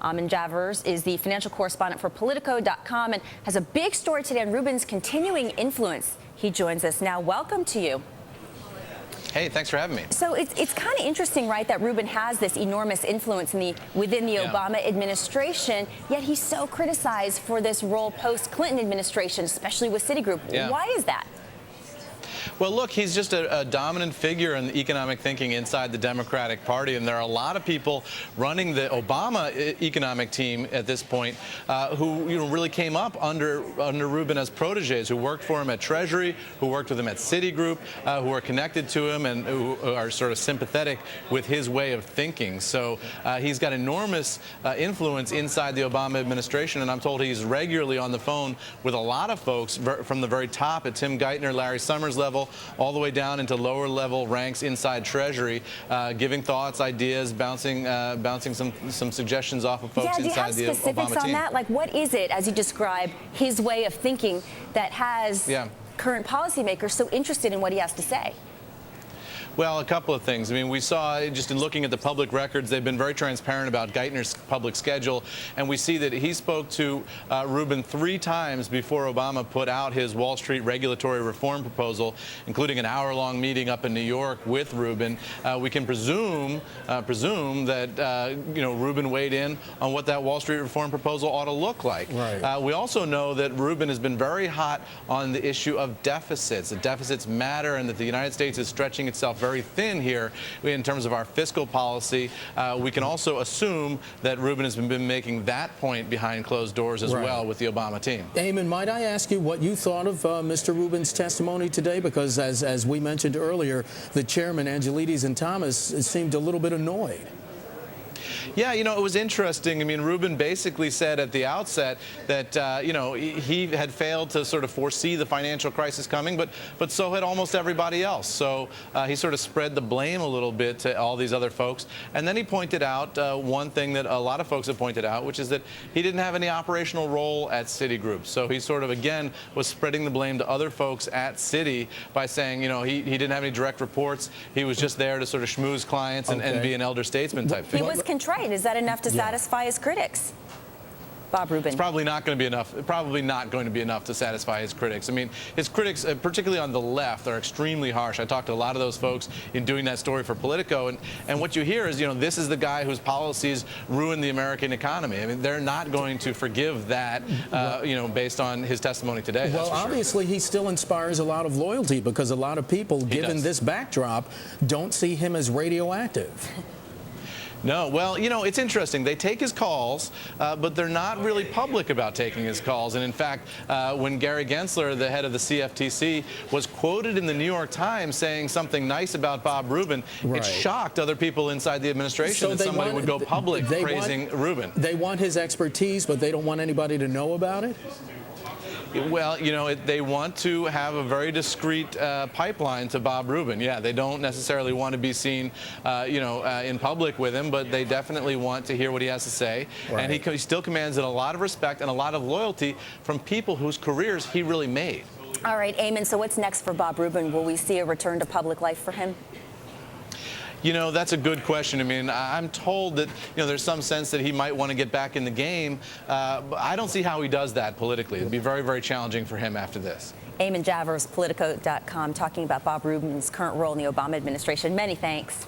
Eamon Javers is the financial correspondent for Politico.com and has a big story today on Rubin's continuing influence. He joins us now. Welcome to you. Hey, thanks for having me. So it's kind of interesting, right, that Rubin has this enormous influence within the Obama administration, yet he's so criticized for this role post-Clinton administration, especially with Citigroup. Yeah. Why is that? Well, look, he's just a dominant figure in economic thinking inside the Democratic Party, and there are a lot of people running the Obama economic team at this point who really came up under Rubin as proteges, who worked for him at Treasury, who worked with him at Citigroup, who are connected to him and who are sort of sympathetic with his way of thinking. So he's got enormous influence inside the Obama administration, and I'm told he's regularly on the phone with a lot of folks from the very top at Tim Geithner, Larry Summers level, all the way down into lower level ranks inside Treasury, giving thoughts, ideas, bouncing some suggestions off of folks inside the Obama team. Do you have specifics on that? Like, what is it, as you describe, his way of thinking that has current policymakers so interested in what he has to say? Well, a couple of things. I mean, we saw just in looking at the public records, they've been very transparent about Geithner's public schedule, and we see that he spoke to Rubin 3 times before Obama put out his Wall Street regulatory reform proposal, including an hour-long meeting up in New York with Rubin. We can presume that Rubin weighed in on what that Wall Street reform proposal ought to look like. Right. We also know that Rubin has been very hot on the issue of deficits. The deficits matter, and that the United States is stretching itself very thin here in terms of our fiscal policy. We can also assume that Rubin has been making that point behind closed doors as well with the Obama team. Eamon, might I ask you what you thought of Mr. Rubin's testimony today? Because as we mentioned earlier, the chairman, Angelides and Thomas, seemed a little bit annoyed. Yeah, it was interesting. I mean, Rubin basically said at the outset that, he had failed to sort of foresee the financial crisis coming, but so had almost everybody else. So he sort of spread the blame a little bit to all these other folks. And then he pointed out one thing that a lot of folks have pointed out, which is that he didn't have any operational role at Citigroup. So he sort of, again, was spreading the blame to other folks at Citi by saying, he didn't have any direct reports. He was just there to sort of schmooze clients and be an elder statesman type figure. He was contrite. Is that enough to satisfy his critics? Bob Rubin. It's probably not going to be enough. Probably not going to be enough to satisfy his critics. I mean, his critics, particularly on the left, are extremely harsh. I talked to a lot of those folks in doing that story for Politico, and what you hear is, this is the guy whose policies ruined the American economy. I mean, they're not going to forgive that, based on his testimony today. Well, obviously, he still inspires a lot of loyalty because a lot of people, given this backdrop, don't see him as radioactive. No, well, it's interesting. They take his calls, but they're not really public about taking his calls. And in fact, when Gary Gensler, the head of the CFTC, was quoted in the New York Times saying something nice about Bob Rubin, it shocked other people inside the administration that somebody would go public praising Rubin. They want his expertise, but they don't want anybody to know about it? Well, they want to have a very discreet pipeline to Bob Rubin. Yeah, they don't necessarily want to be seen, in public with him, but they definitely want to hear what he has to say. And he still commands a lot of respect and a lot of loyalty from people whose careers he really made. All right, Eamon, so what's next for Bob Rubin? Will we see a return to public life for him? That's a good question. I mean, I'm told that, there's some sense that he might want to get back in the game. But I don't see how he does that politically. It'd be very, very challenging for him after this. Eamon Javers, Politico.com, talking about Bob Rubin's current role in the Obama administration. Many thanks.